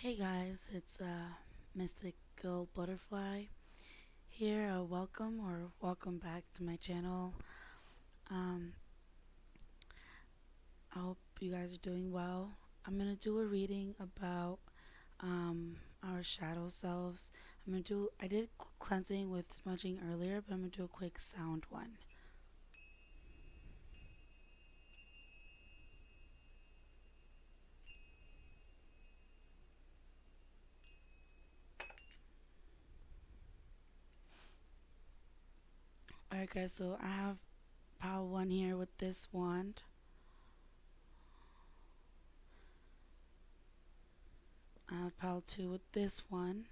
Hey guys, it's Mystical Butterfly here. Welcome back to my channel. Um, I hope you guys are doing well. I'm gonna do a reading about our shadow selves. I did cleansing with smudging earlier, but I'm gonna do a quick sound one. Alright guys, so I have pile 1 here with this wand. I have pile 2 with this one.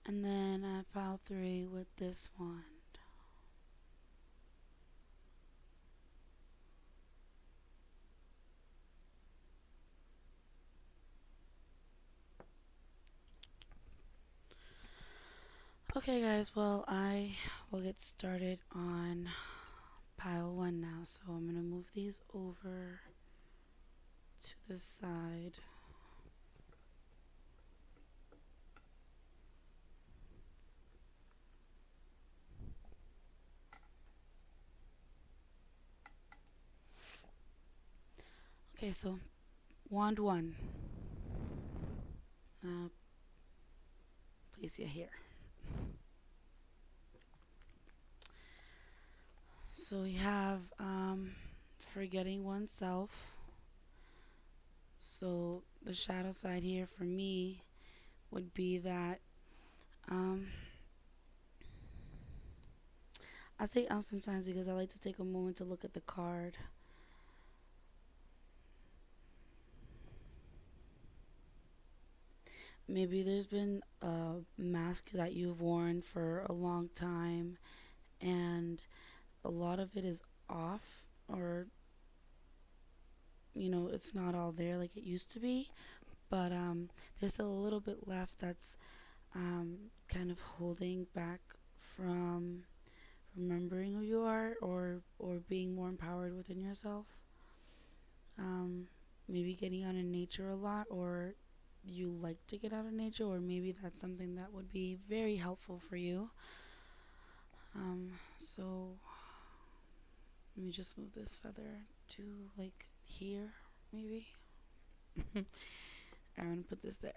And then I have pile 3 with this one. Okay guys, well I will get started on pile 1 now. So I'm going to move these over to the side. Okay, so wand 1. Place you here. So we have forgetting oneself. So the shadow side here for me would be that I say sometimes because I like to take a moment to look at the card. Maybe there's been a mask that you've worn for a long time and a lot of it is off, or it's not all there like it used to be, but there's still a little bit left that's kind of holding back from remembering who you are, or being more empowered within yourself. Maybe getting out in nature a lot, or you like to get out of nature, or maybe that's something that would be very helpful for you. So let me just move this feather to like here, maybe. I'm gonna put this there.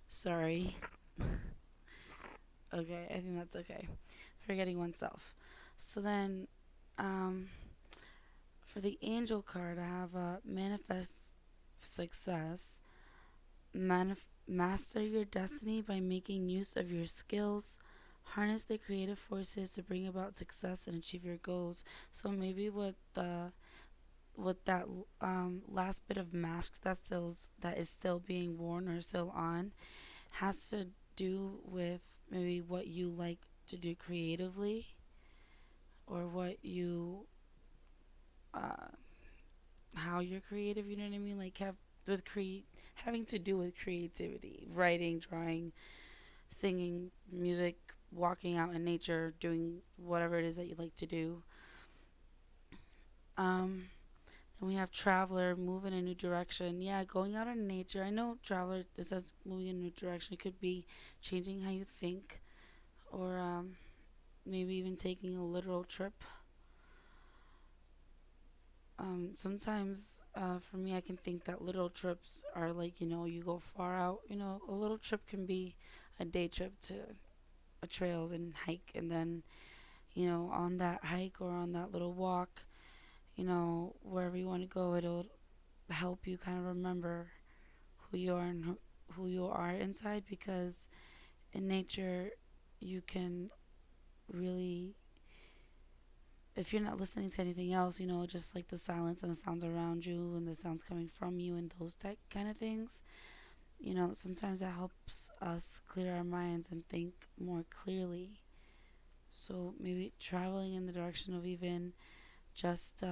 Sorry. Okay, I think that's okay. Forgetting oneself. So then, for the angel card, I have manifest success. Master your destiny by making use of your skills. Harness the creative forces to bring about success and achieve your goals. So maybe with that last bit of masks that is still being worn or still on, has to do with maybe what you like to do creatively, or what you how you're creative, you know what I mean, like having to do with creativity, writing, drawing, singing, music, walking out in nature, doing whatever it is that you like to do. Then we have traveler, move in a new direction. Yeah, going out in nature. I know traveler, it says moving in a new direction. It could be changing how you think, or maybe even taking a literal trip. Sometimes for me, I can think that little trips are like, you go far out. A little trip can be a day trip to a trails and hike, and then, on that hike or on that little walk, wherever you want to go, it'll help you kind of remember who you are and who you are inside, because in nature, you can really, if you're not listening to anything else, just like the silence and the sounds around you and the sounds coming from you and those type kind of things, sometimes that helps us clear our minds and think more clearly. So maybe traveling in the direction of even just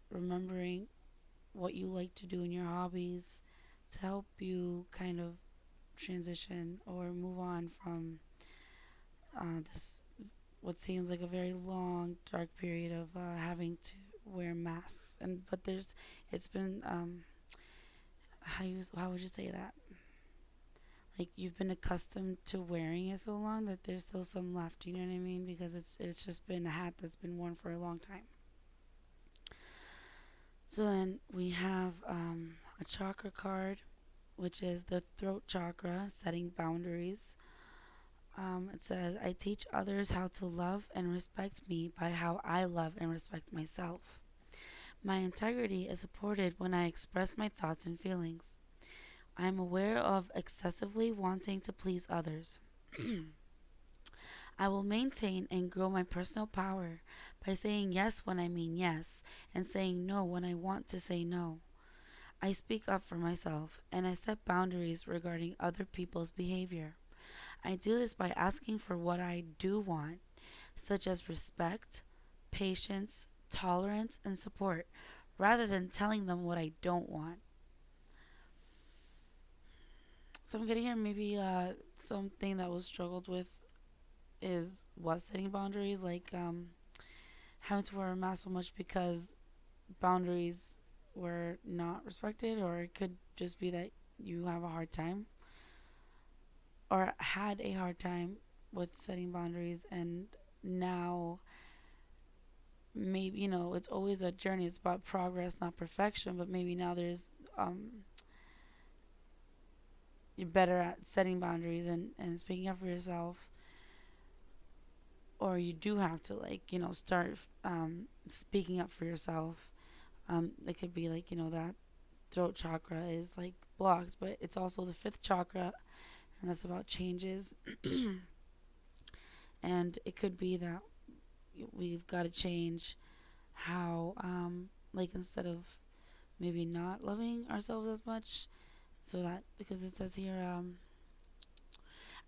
remembering what you like to do in your hobbies to help you kind of transition or move on from this what seems like a very long dark period of having to wear masks. And but there's it's been how would you say that, like you've been accustomed to wearing it so long that there's still some left, you know what I mean, because it's just been a hat that's been worn for a long time. So then we have a chakra card, which is the throat chakra, setting boundaries. It says, I teach others how to love and respect me by how I love and respect myself. My integrity is supported when I express my thoughts and feelings. I am aware of excessively wanting to please others. I will maintain and grow my personal power by saying yes when I mean yes and saying no when I want to say no. I speak up for myself and I set boundaries regarding other people's behavior. I do this by asking for what I do want, such as respect, patience, tolerance, and support, rather than telling them what I don't want. So I'm getting here maybe something that was struggled with was setting boundaries, like having to wear a mask so much because boundaries were not respected, or it could just be that you have a hard time or had a hard time with setting boundaries, and now maybe it's always a journey. It's about progress, not perfection, but maybe now there's you're better at setting boundaries and speaking up for yourself, or you do have to start speaking up for yourself. It could be that throat chakra is like blocked, but it's also the fifth chakra, and that's about changes. And it could be that we've got to change how instead of maybe not loving ourselves as much, so that, because it says here,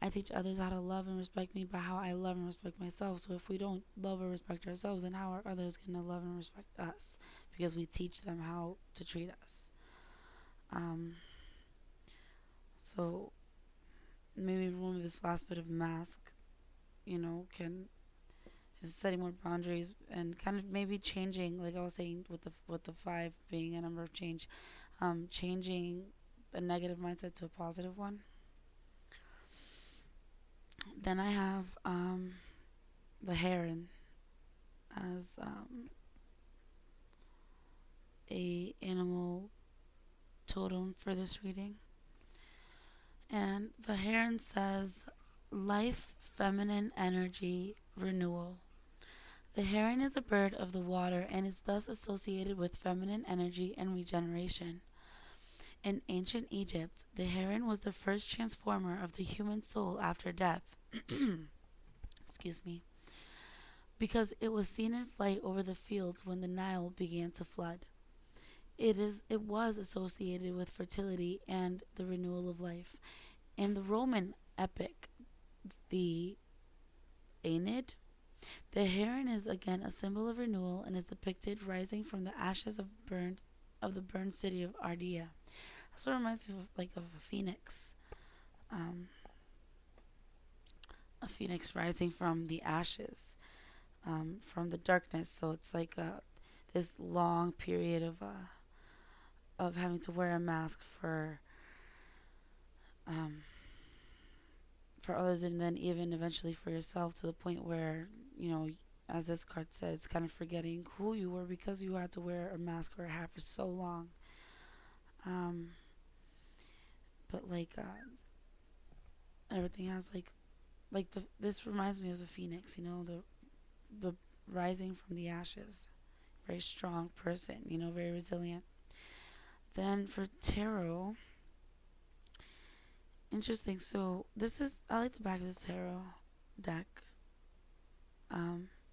I teach others how to love and respect me by how I love and respect myself. So if we don't love or respect ourselves, then how are others going to love and respect us? Because we teach them how to treat us. So maybe remove this last bit of mask, can is setting more boundaries and kind of maybe changing, like I was saying, with the five being a number of change, changing a negative mindset to a positive one. Then I have the heron as a animal totem for this reading. And the heron says, life, feminine energy, renewal. The heron is a bird of the water and is thus associated with feminine energy and regeneration. In ancient Egypt, the heron was the first transformer of the human soul after death. Excuse me. Because it was seen in flight over the fields when the Nile began to flood. It was associated with fertility and the renewal of life. In the Roman epic, the Aeneid, the heron is again a symbol of renewal and is depicted rising from the ashes of the burned city of Ardea. Also reminds me of a phoenix. A phoenix rising from the ashes, from the darkness. So it's like this long period of having to wear a mask for others, and then even eventually for yourself, to the point where, as this card says, kind of forgetting who you were because you had to wear a mask or a hat for so long. But everything has this reminds me of the phoenix, the rising from the ashes. Very strong person, very resilient. Then for tarot, interesting. So I like the back of this tarot deck.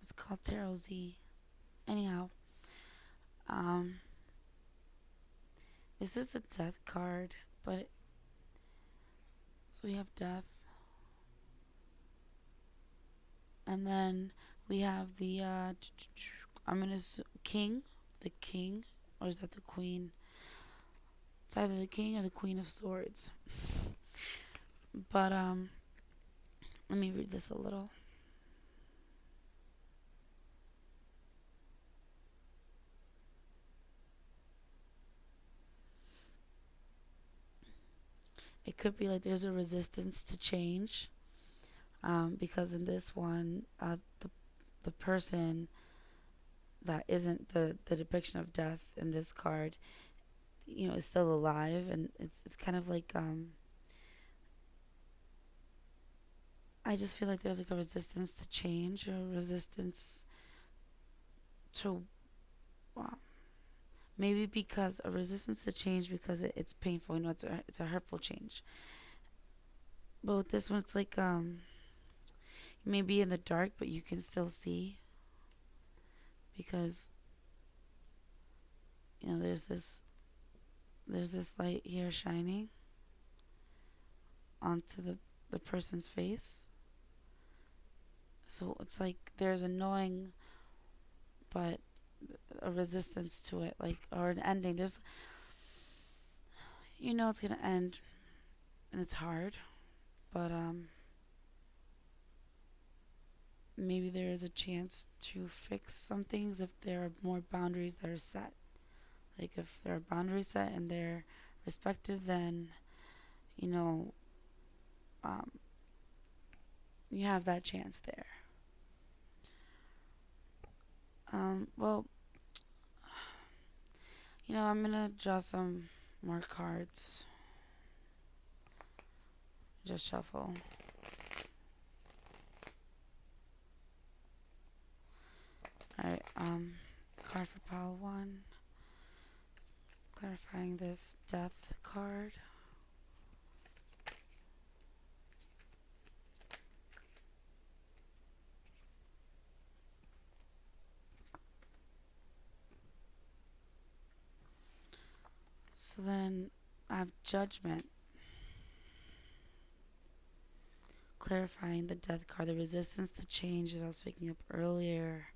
It's called Tarot Z. Anyhow, this is the death card, but so we have death, and then we have the I'm gonna king, the king, or is that the queen? It's either the king or the queen of swords. But let me read this a little. It could be like there's a resistance to change, because in this one, the person that isn't the depiction of death in this card, is still alive, and it's kind of like I just feel like there's like a resistance to change, or a resistance to, uh, maybe because a resistance to change because it's painful. It's a hurtful change. But with this one, it's like you may be in the dark, but you can still see, because there's this light here shining onto the person's face. So it's like there's a knowing, but a resistance to it, like, or an ending. It's gonna end, and it's hard, but maybe there is a chance to fix some things if there are more boundaries that are set. Like if there are boundaries set and they're respected, then you know um, you have that chance there. Well, I'm gonna draw some more cards. Just shuffle. Alright, card for pile 1. Clarifying this death card. So then I have judgment. Clarifying the death card. The resistance to change that I was picking up earlier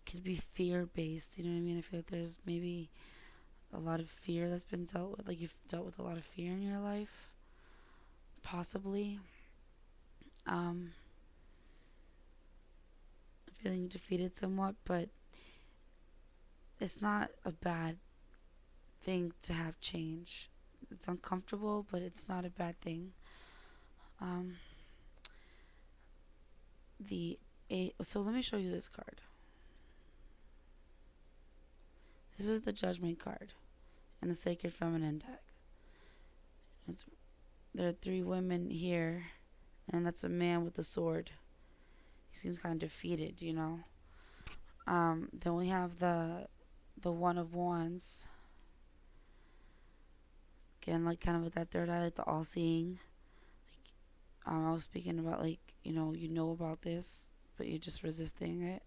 could be fear based. You know what I mean? I feel like there's maybe a lot of fear that's been dealt with. Like you've dealt with a lot of fear in your life. Possibly. Feeling defeated somewhat, but it's not a bad thing to have change. It's uncomfortable, but it's not a bad thing. Um, so let me show you this card. This is the Judgment card in the Sacred Feminine deck. There are 3 women here, and that's a man with a sword. He seems kind of defeated, Then we have the One of Wands. Again, like kind of with that third eye, like the all-seeing. I was speaking about, like, you know about this, but you're just resisting it.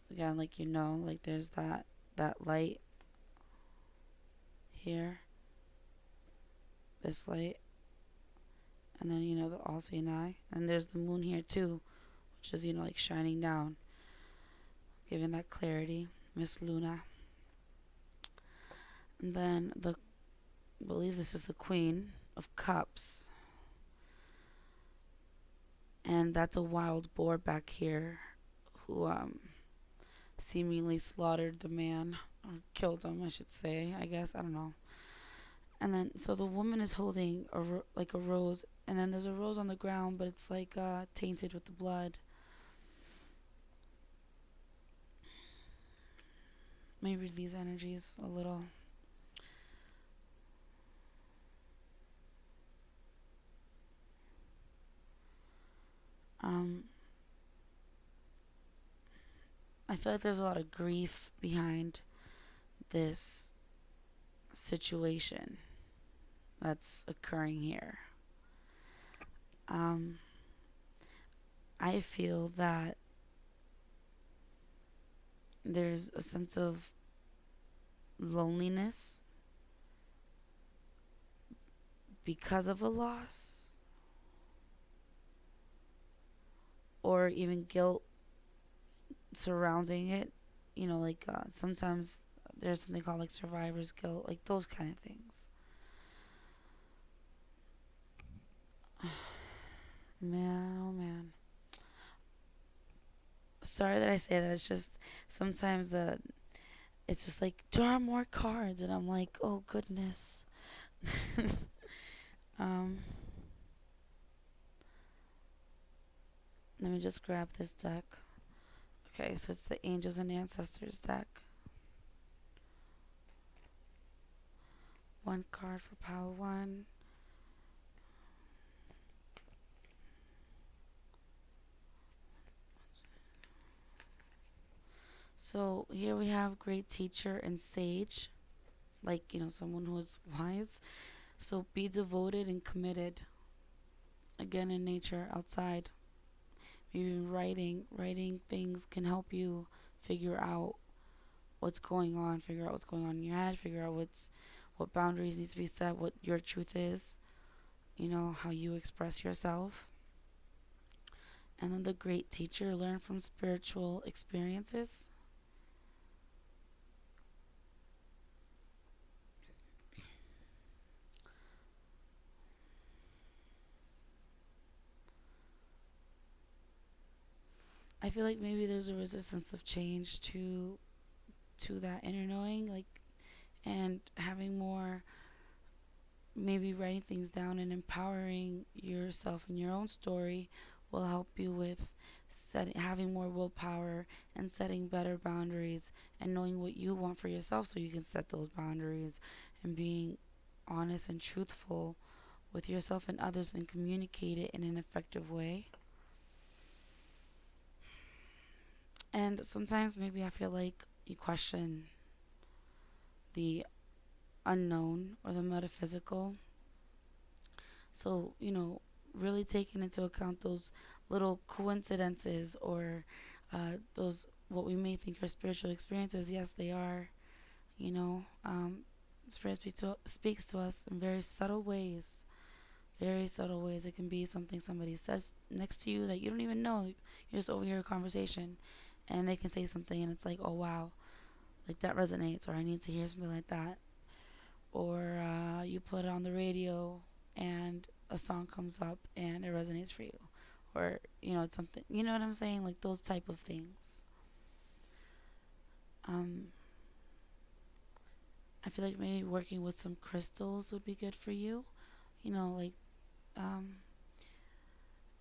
Again, like, like there's that light here, this light, and then, the all-seeing eye. And there's the moon here too, which is, like shining down, giving that clarity, Miss Luna. And then I believe this is the Queen of Cups. And that's a wild boar back here who seemingly slaughtered the man, or killed him, I should say. I guess, I don't know. And then so the woman is holding like a rose, and then there's a rose on the ground, but it's like tainted with the blood. Let me read these energies a little. I feel like there's a lot of grief behind this situation that's occurring here. I feel that there's a sense of loneliness because of a loss, or even guilt surrounding it. Like sometimes there's something called like survivor's guilt, like those kind of things. Man, oh man. Sorry that I say that. It's just sometimes it's just like draw more cards, and I'm like, oh goodness. um, Let me just grab this deck. Okay, so it's the Angels and Ancestors deck. One card for pile one. So here we have great teacher and sage, like, someone who is wise. So be devoted and committed. Again, in nature, outside. Maybe writing things can help you figure out figure out what's going on in your head, figure out what boundaries needs to be set, what your truth is, how you express yourself. And then the great teacher, learn from spiritual experiences. I feel like maybe there's a resistance of change to that inner knowing, like, and having more, maybe writing things down and empowering yourself in your own story will help you with having more willpower and setting better boundaries and knowing what you want for yourself so you can set those boundaries and being honest and truthful with yourself and others and communicate it in an effective way. And sometimes maybe I feel like you question the unknown or the metaphysical. So, really taking into account those little coincidences or those what we may think are spiritual experiences. Yes, they are. You know, Spirit speaks to us in very subtle ways. Very subtle ways. It can be something somebody says next to you that you don't even know. You just overhear a conversation, and they can say something, and it's like, oh wow, like that resonates, or I need to hear something like that. Or you put it on the radio, and a song comes up, and it resonates for you. Or it's something. You know what I'm saying? Like those type of things. Um, I feel like maybe working with some crystals would be good for you. Like um,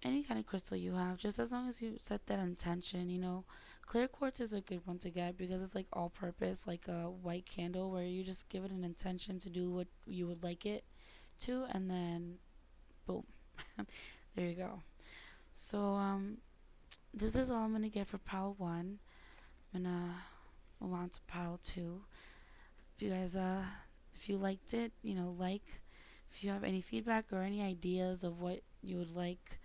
any kind of crystal you have, just as long as you set that intention. Clear quartz is a good one to get because it's like all purpose, like a white candle where you just give it an intention to do what you would like it to, and then boom, there you go. So this is all I'm gonna get for pile one. I'm gonna move on to pile two. If you guys if you liked it, if you have any feedback or any ideas of what you would like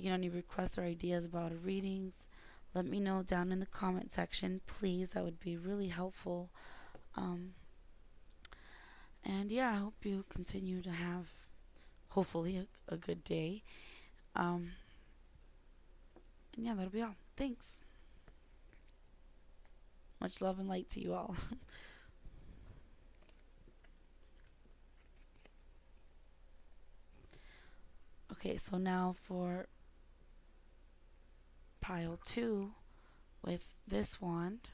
any requests or ideas about readings, let me know down in the comment section, please. That would be really helpful. Um, and yeah, I hope you continue to have hopefully a good day. And yeah, that'll be all. Thanks. Much love and light to you all. Okay, so now for pile two with this wand.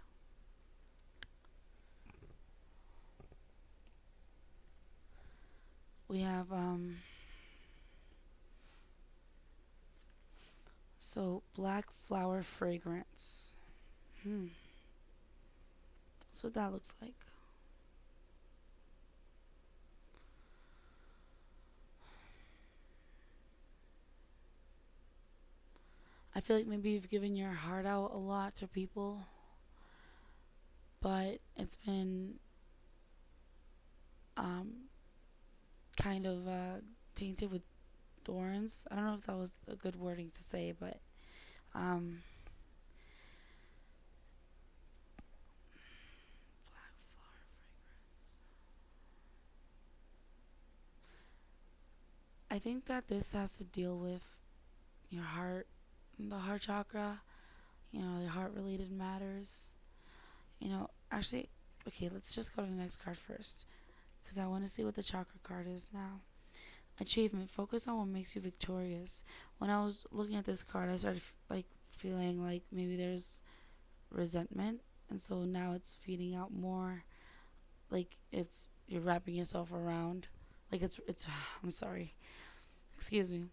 We have so black flower fragrance. That's what that looks like. I feel like maybe you've given your heart out a lot to people, but it's been kind of tainted with thorns. I don't know if that was a good wording to say, but black flower fragrance. I think that this has to deal with your heart, the heart chakra, the heart related matters. Actually, okay, let's just go to the next card first because I want to see what the chakra card is now. Achievement. Focus on what makes you victorious. When I was looking at this card, I started like feeling like maybe there's resentment, and so now it's feeding out more. Like it's you're wrapping yourself around. Like it's. I'm sorry. Excuse me.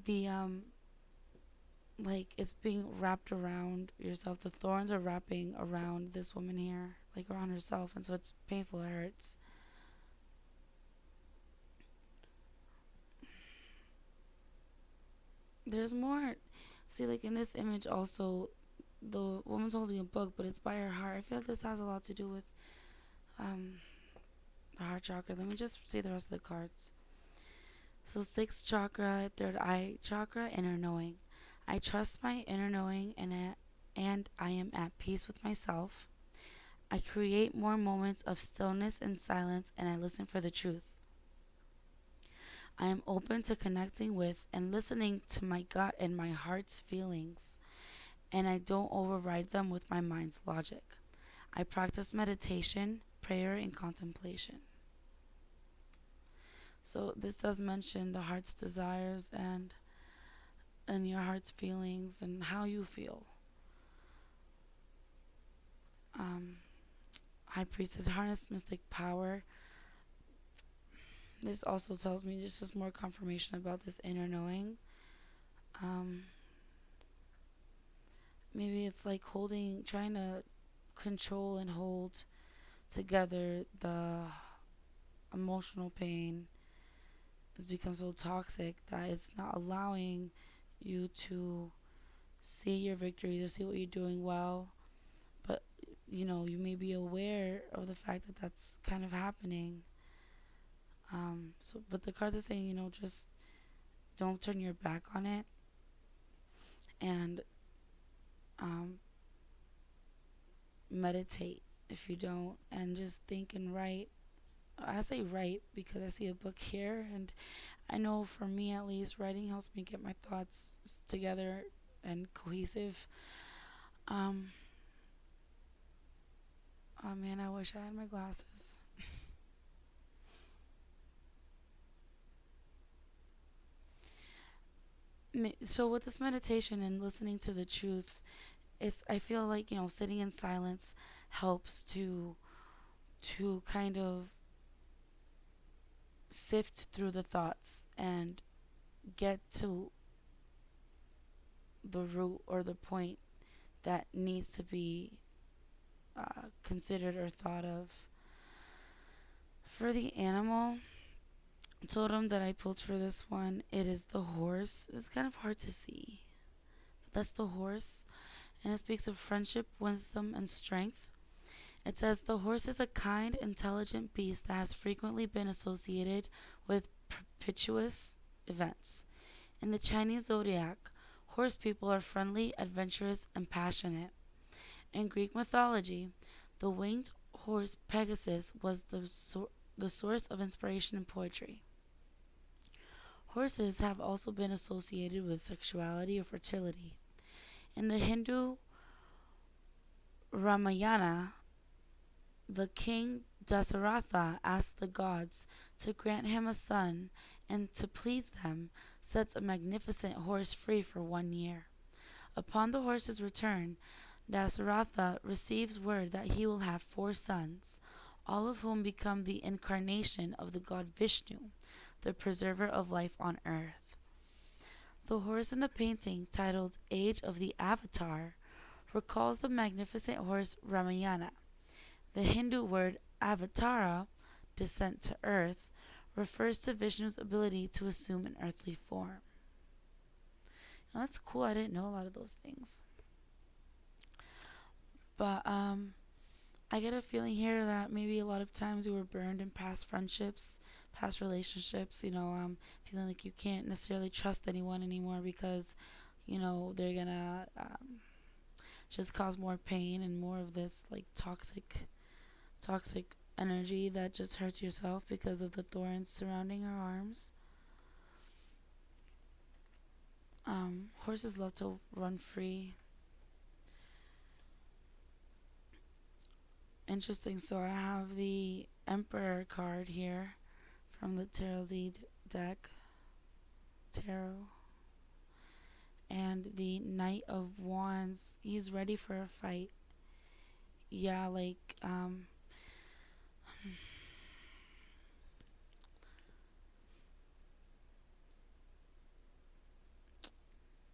The like it's being wrapped around yourself. The thorns are wrapping around this woman here, like around herself, and so it's painful. It hurts. There's more. See, like in this image, also, the woman's holding a book, but it's by her heart. I feel like this has a lot to do with um, the heart chakra. Let me just see the rest of the cards. So, sixth chakra, third eye chakra, inner knowing. I trust my inner knowing and I am at peace with myself. I create more moments of stillness and silence, and I listen for the truth. I am open to connecting with and listening to my gut and my heart's feelings, and I don't override them with my mind's logic. I practice meditation, prayer, and contemplation. So this does mention the heart's desires and your heart's feelings and how you feel. Um, High Priestess, harness mystic power. This also tells me just more confirmation about this inner knowing. Um, Maybe it's like trying to control and hold together the emotional pain has become so toxic that it's not allowing you to see your victories or see what you're doing well. But you may be aware of the fact that that's kind of happening. But the cards are saying, just don't turn your back on it, and um, meditate if you don't, and just think and write. I say write because I see a book here, and I know for me at least, writing helps me get my thoughts together and cohesive. Um, oh man, I wish I had my glasses. So with this meditation and listening to the truth, I feel like sitting in silence helps to kind of sift through the thoughts and get to the root or the point that needs to be considered or thought of. For the animal totem that I pulled for this one, it is the horse. It's kind of hard to see. That's the horse, and it speaks of friendship, wisdom, and strength. It says the horse is a kind, intelligent beast that has frequently been associated with propitious events. In the Chinese zodiac, horse people are friendly, adventurous, and passionate. In Greek mythology, the winged horse Pegasus was the source of inspiration in poetry. Horses have also been associated with sexuality or fertility. In the Hindu Ramayana, the king Dasaratha asked the gods to grant him a son, and to please them, sets a magnificent horse free for 1 year. Upon the horse's return, Dasaratha receives word that he will have 4 sons, all of whom become the incarnation of the god Vishnu, the preserver of life on earth. The horse in the painting, titled Age of the Avatar, recalls the magnificent horse Ramayana. The Hindu word avatara, descent to earth, refers to Vishnu's ability to assume an earthly form. Now that's cool. I didn't know a lot of those things. But I get a feeling here that maybe a lot of times we were burned in past friendships, past relationships. Feeling like you can't necessarily trust anyone anymore because, they're gonna just cause more pain and more of this like toxic energy that just hurts yourself because of the thorns surrounding our arms. Horses love to run free. Interesting. So I have the Emperor card here from the deck, tarot. And the Knight of Wands, he's ready for a fight. Yeah, like,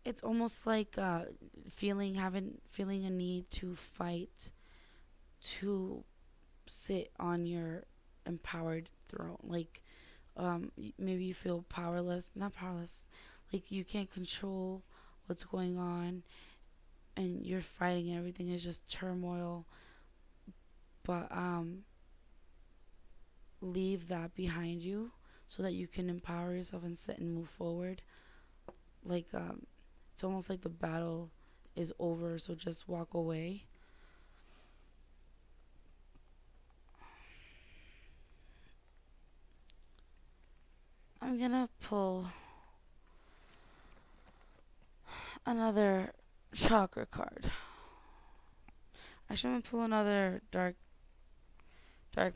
it's almost like feeling a need to fight, to sit on your empowered throne. Like, maybe you feel powerless, not powerless, like you can't control what's going on, and you're fighting and everything is just turmoil. But leave that behind you so that you can empower yourself and sit and move forward. Like, it's almost like the battle is over, so just walk away. I'm gonna pull another chakra card. Actually, I'm gonna pull another dark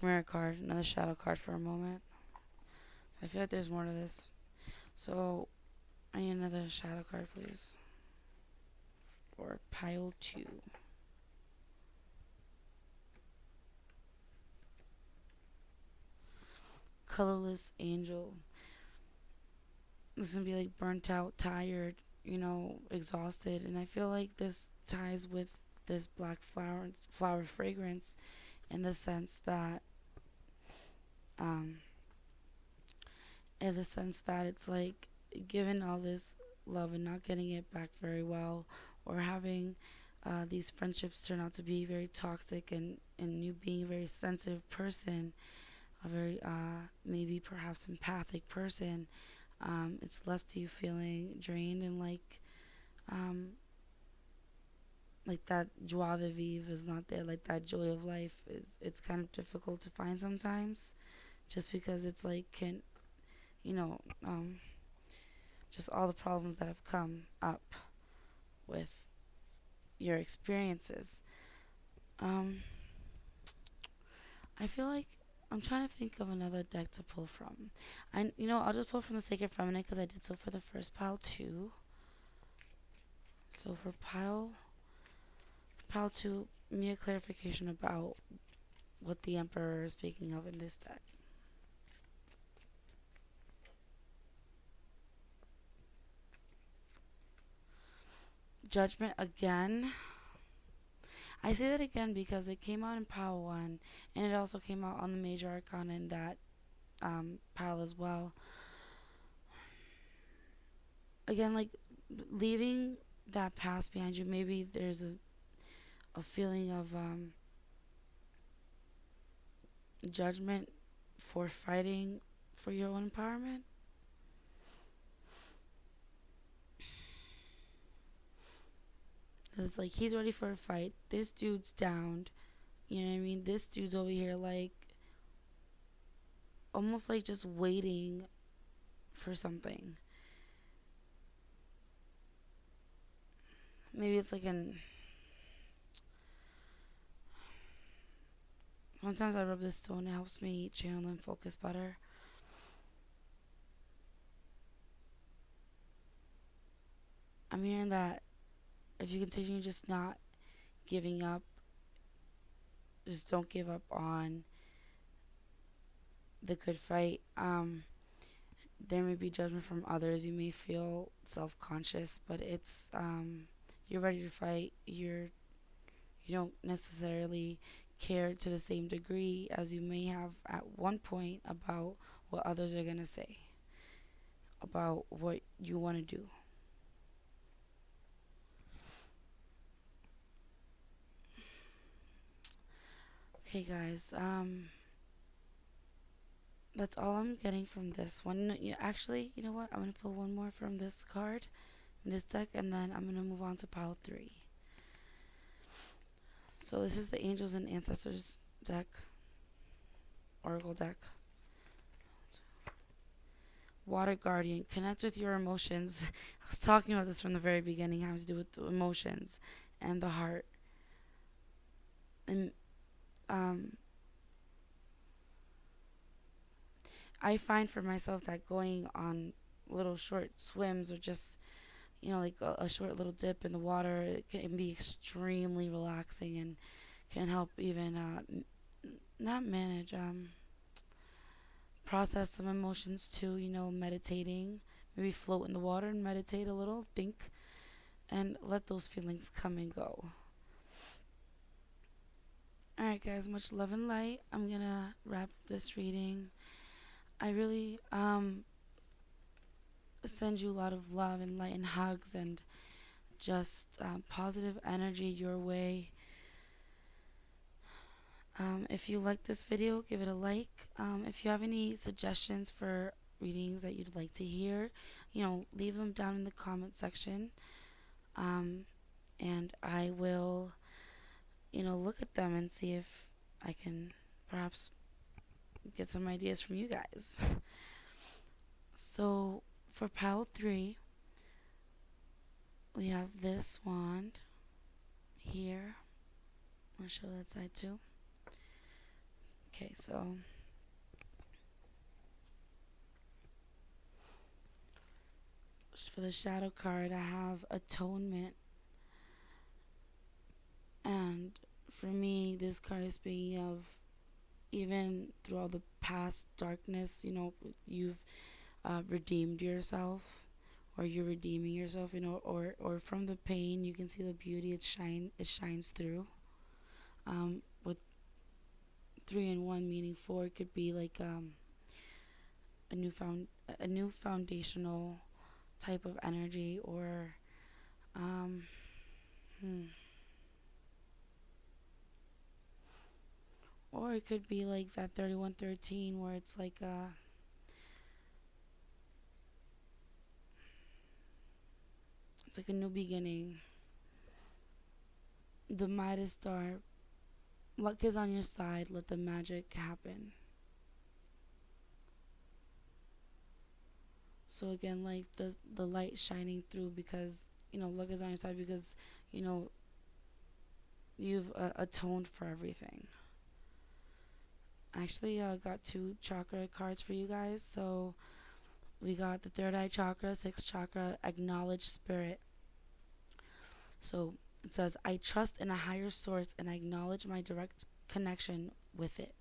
mirror card, another shadow card for a moment. I feel like there's more to this. So I need another shadow card, please. Or pile 2. Colorless angel. This is gonna be like burnt out, tired, exhausted. And I feel like this ties with this black flower fragrance, in the sense that it's like, given all this love and not getting it back very well, or having these friendships turn out to be very toxic, and you being a very sensitive person, a very maybe perhaps empathic person, it's left you feeling drained, and like that joie de vivre is not there, like that joy of life is, it's kind of difficult to find sometimes, just because it's like, you know just all the problems that have come up with your experiences. I feel like I'm trying to think of another deck to pull from. I'll just pull from the Sacred Feminine because I did so for the first pile too. So for pile 2, me a clarification about what the Emperor is speaking of in this deck. Judgment again. I say that again because it came out in pile 1, and it also came out on the Major Arcana in that pile as well. Again, like, leaving that past behind you. Maybe there's a feeling of judgment for fighting for your own empowerment. Because it's like, he's ready for a fight. This dude's downed. You know what I mean? This dude's over here, like, almost like just waiting for something. Maybe it's like sometimes I rub this stone, it helps me channel and focus better. I'm hearing that if you continue just not giving up, just don't give up on the good fight. There may be judgment from others. You may feel self-conscious, but it's you're ready to fight. You don't necessarily care to the same degree as you may have at one point about what others are gonna say about what you want to do. Okay, guys. That's all I'm getting from this one. No, actually, you know what? I'm gonna pull one more from this card, in this deck, and then I'm gonna move on to pile 3. So this is the Angels and Ancestors deck, Oracle deck. Water Guardian, connect with your emotions. I was talking about this from the very beginning, having to do with the emotions and the heart. And I find for myself that going on little short swims or just, like a short little dip in the water, it can be extremely relaxing and can help even not manage, process some emotions too, meditating. Maybe float in the water and meditate a little, think, and let those feelings come and go. Alright, guys, much love and light. I'm gonna wrap this reading. I really send you a lot of love and light and hugs and just positive energy your way. If you like this video, give it a like. If you have any suggestions for readings that you'd like to hear, leave them down in the comment section. And I will, look at them and see if I can perhaps get some ideas from you guys. So for pile 3, we have this wand here. I'll show that side too. Okay, so for the shadow card, I have atonement. And for me, this card is speaking of even through all the past darkness, you've redeemed yourself, or you're redeeming yourself, or from the pain, you can see the beauty. It shines through. With 3 and 1 meaning 4, it could be like a new foundational type of energy, or or it could be like that 3113, where it's like a new beginning. The Midas star. Luck is on your side. Let the magic happen. So again, like the light shining through, because luck is on your side, because you've atoned for everything. Actually, I got 2 chakra cards for you guys. So we got the third eye chakra, 6th chakra, acknowledge spirit. So it says, I trust in a higher source and I acknowledge my direct connection with it.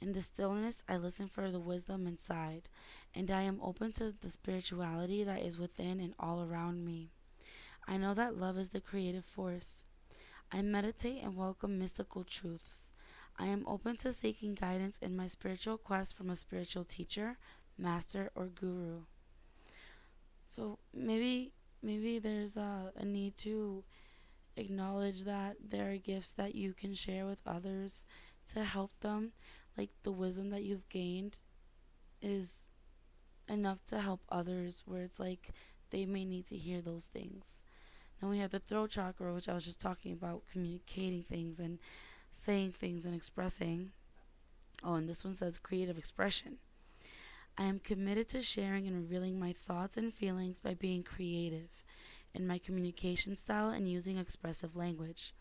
In the stillness, I listen for the wisdom inside, and I am open to the spirituality that is within and all around me. I know that love is the creative force. I meditate and welcome mystical truths. I am open to seeking guidance in my spiritual quest from a spiritual teacher, master, or guru. So maybe there's a need to acknowledge that there are gifts that you can share with others to help them. Like the wisdom that you've gained is enough to help others, where it's like they may need to hear those things. Then we have the throat chakra, which I was just talking about, communicating things and saying things and expressing. Oh, and this one says creative expression. I am committed to sharing and revealing my thoughts and feelings by being creative in my communication style and using expressive language.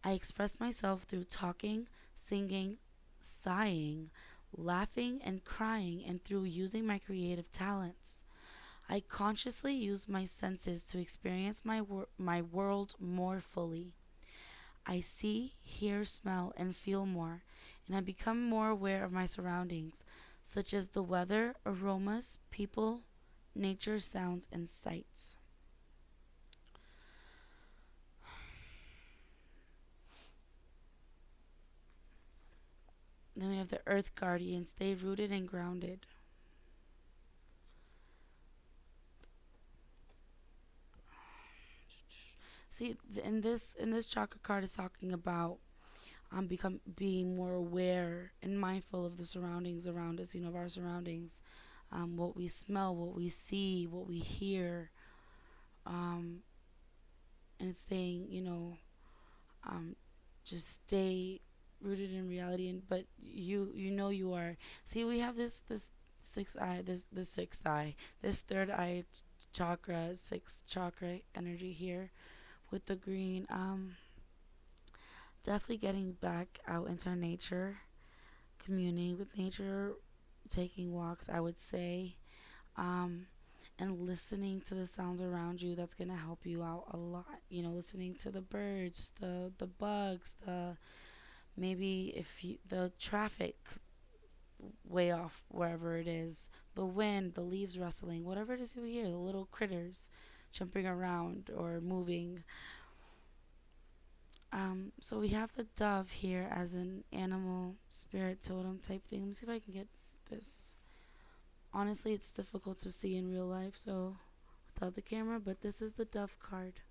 I express myself through talking, singing, sighing, laughing, and crying, and through using my creative talents. I consciously use my senses to experience my world more fully. I see, hear, smell, and feel more, and I become more aware of my surroundings, such as the weather, aromas, people, nature, sounds, and sights. Then we have the Earth Guardian, stay rooted and grounded. See, in this chakra card is talking about being more aware and mindful of the surroundings around us, of our surroundings, what we smell, what we see, what we hear, and it's saying, just stay rooted in reality. But you are. See, we have this sixth eye, this sixth eye, this third eye chakra, 6th chakra energy here with the green. Definitely getting back out into nature, communing with nature, taking walks, I would say, um, and listening to the sounds around you. That's gonna help you out a lot. Listening to the birds, the bugs, the maybe if you the traffic way off wherever it is, the wind, the leaves rustling, whatever it is you hear, the little critters jumping around or moving. So we have the dove here as an animal spirit totem type thing. Let me see if I can get this. Honestly, it's difficult to see in real life, so without the camera, but this is the dove card.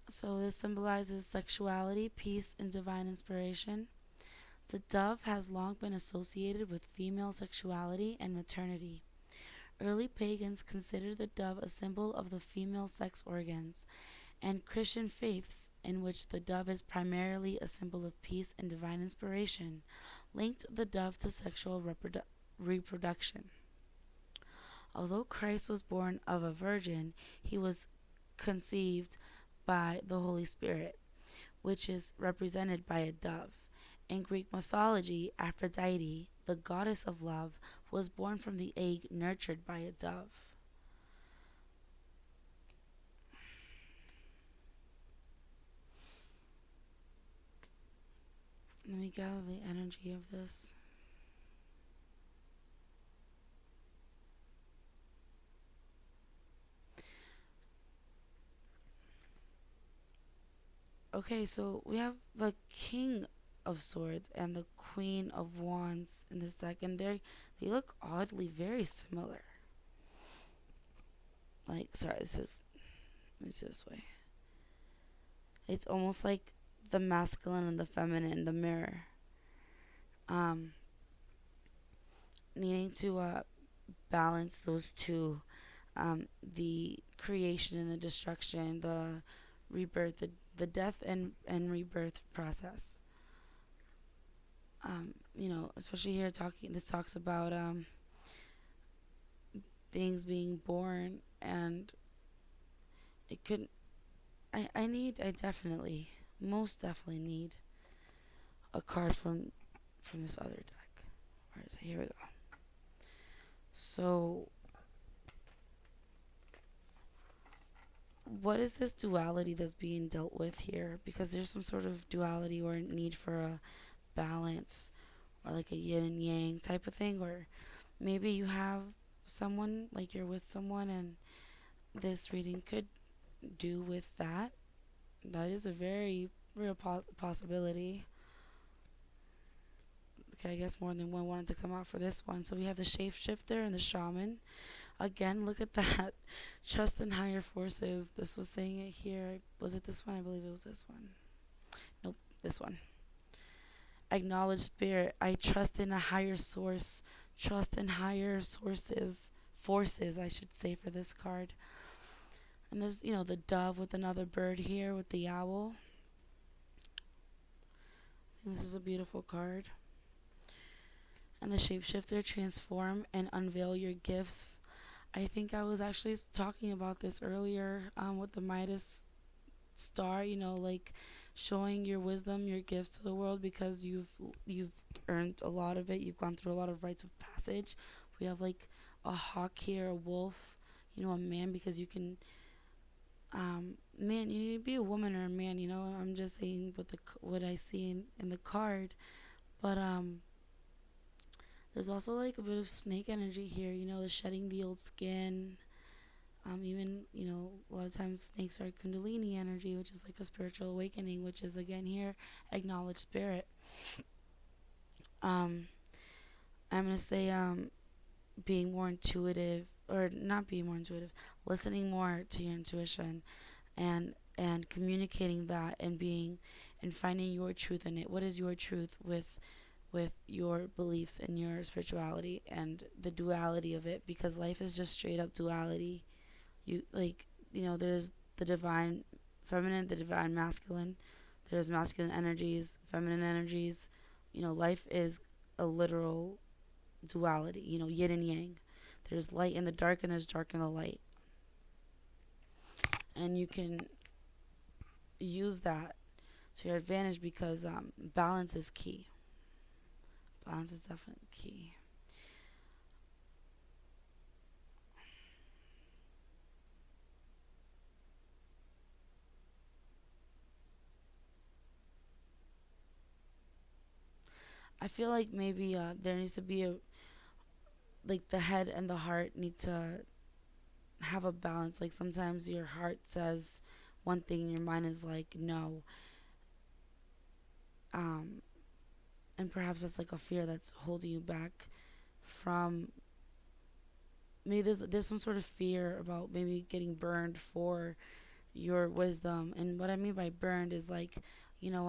So this symbolizes sexuality, peace, and divine inspiration. The dove has long been associated with female sexuality and maternity. Early pagans considered the dove a symbol of the female sex organs, and Christian faiths, in which the dove is primarily a symbol of peace and divine inspiration, linked the dove to sexual reproduction. Although Christ was born of a virgin, he was conceived by the Holy Spirit, which is represented by a dove. In Greek mythology, Aphrodite, the goddess of love, was born from the egg nurtured by a dove. Let me gather the energy of this. Okay, so we have the King of Swords and the Queen of Wands in this deck, and they look oddly very similar. Sorry, let me see this way. It's almost like the masculine and the feminine in the mirror. Um, Needing to balance those two, the creation and the destruction, the rebirth, the death and rebirth process. Especially here this talks about things being born, and it could. I definitely, most definitely need a card from this other deck. Where is it? Here we go. So, what is this duality that's being dealt with here? Because there's some sort of duality or need for a balance, or like a yin and yang type of thing, or maybe you have someone, like you're with someone, and this reading could do with that. That is a very real possibility. Okay, I guess more than one wanted to come out for this one. So we have the shapeshifter and the shaman. Again, look at that. Trust in higher forces. This was saying it here. Was it this one? I believe it was this one. Nope, this one. Acknowledge spirit. I trust in a higher source. Trust in higher sources. Forces, I should say, for this card. And there's, the dove with another bird here with the owl. And this is a beautiful card. And the shapeshifter, transform and unveil your gifts. I think I was actually talking about this earlier with the Midas star, like showing your wisdom, your gifts to the world, because you've earned a lot of it. You've gone through a lot of rites of passage. We have like a hawk here, a wolf, a man, because you can man, you need to be a woman or a man, I'm just saying what I see in the card. But there's also like a bit of snake energy here, the shedding the old skin. Even, a lot of times snakes are kundalini energy, which is like a spiritual awakening, which is again here, acknowledge spirit. I'm going to say being more intuitive, or not being more intuitive, listening more to your intuition, and communicating that, and finding your truth in it. What is your truth with your beliefs and your spirituality and the duality of it? Because life is just straight up duality. There's the divine feminine, the divine masculine. There's masculine energies, feminine energies. Life is a literal duality, yin and yang. There's light in the dark, and there's dark in the light. And you can use that to your advantage, because balance is key. Balance is definitely key. I feel like maybe there needs to be a, like, the head and the heart need to have a balance. Like sometimes your heart says one thing and your mind is like no. Um, and perhaps that's like a fear that's holding you back from, maybe there's some sort of fear about maybe getting burned for your wisdom. And what I mean by burned is like, you know,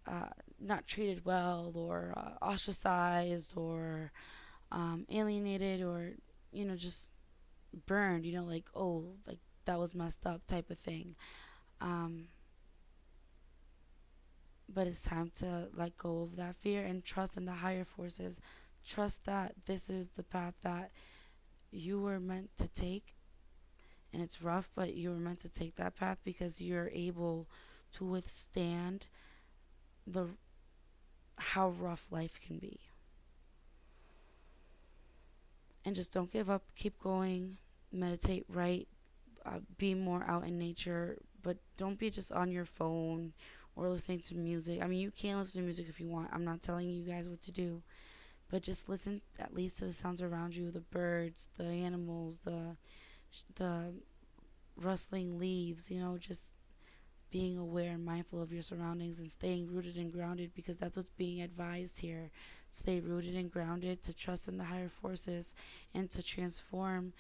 uh, not treated well, or ostracized, or alienated, or just burned. Like, oh, like that was messed up type of thing. Um, but it's time to let go of that fear and trust in the higher forces. Trust that this is the path that you were meant to take, and it's rough, but you were meant to take that path because you're able to withstand the how rough life can be. And just don't give up. Keep going. Meditate, write, be more out in nature, but don't be just on your phone or listening to music. I mean, you can listen to music if you want. I'm not telling you guys what to do, but just listen at least to the sounds around you, the birds, the animals, the rustling leaves, just being aware and mindful of your surroundings and staying rooted and grounded, because that's what's being advised here. Stay rooted and grounded, to trust in the higher forces, and to transform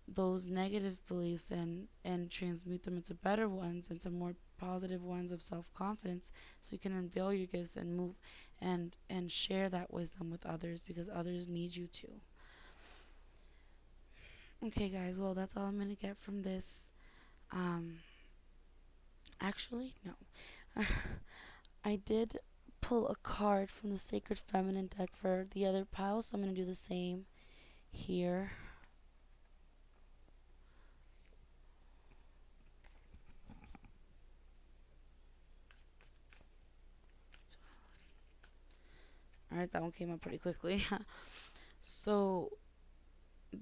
those negative beliefs and transmute them into better ones, into more positive ones of self-confidence, so you can unveil your gifts and move and share that wisdom with others, because others need you to. Okay, guys, well, that's all I'm going to get from this. um Actually, no. I did pull a card from the Sacred Feminine deck for the other pile, so I'm going to do the same here. Alright, that one came up pretty quickly. So,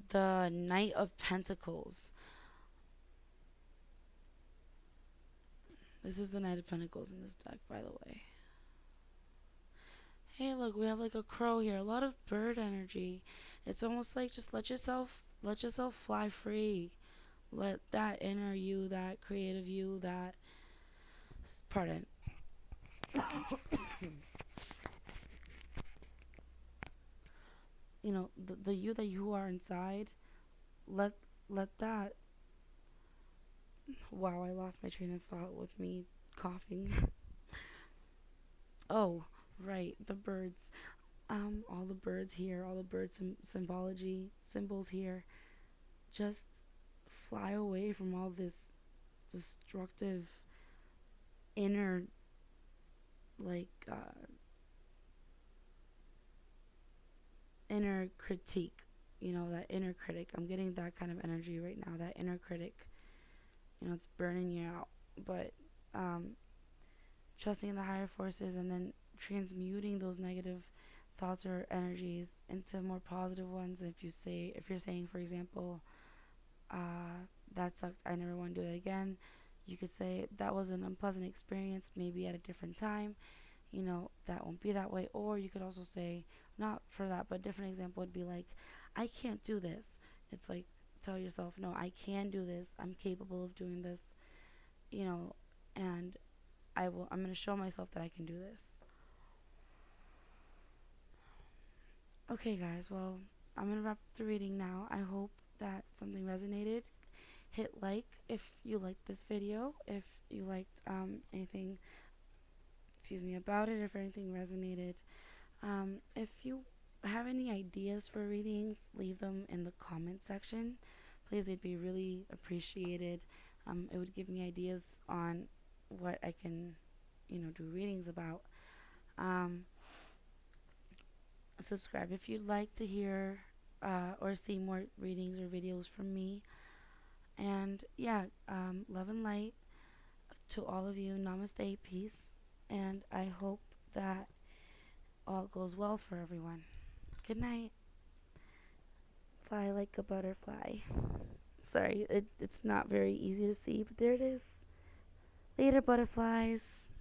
the Knight of Pentacles. This is the Knight of Pentacles in this deck, by the way. Hey, look, we have like a crow here. A lot of bird energy. It's almost like just let yourself fly free. Let that inner you, that creative you, that, pardon, the you that you are inside. Let let that. Wow, I lost my train of thought with me coughing. Oh, right, the birds. All the birds here, all the bird symbology symbols here. Just fly away from all this destructive inner, like, inner critique. That inner critic. I'm getting that kind of energy right now. That inner critic. It's burning you out. But trusting in the higher forces, and then transmuting those negative thoughts or energies into more positive ones. If you're saying, for example, that sucked, I never want to do that again, you could say that was an unpleasant experience, maybe at a different time, that won't be that way. Or you could also say, not for that, but a different example would be like, I can't do this. It's like, tell yourself, no, I can do this, I'm capable of doing this, and I'm going to show myself that I can do this. Okay, guys, well, I'm going to wrap up the reading now. I hope that something resonated. Hit like if you liked this video, if you liked anything, about it, if anything resonated. If you have any ideas for readings, leave them in the comment section. Please, they'd be really appreciated. It would give me ideas on what I can, do readings about. Subscribe if you'd like to hear or see more readings or videos from me. And yeah, love and light to all of you. Namaste, peace. And I hope that all goes well for everyone. Good night. Fly like a butterfly. Sorry, it's not very easy to see, but there it is. Later, butterflies.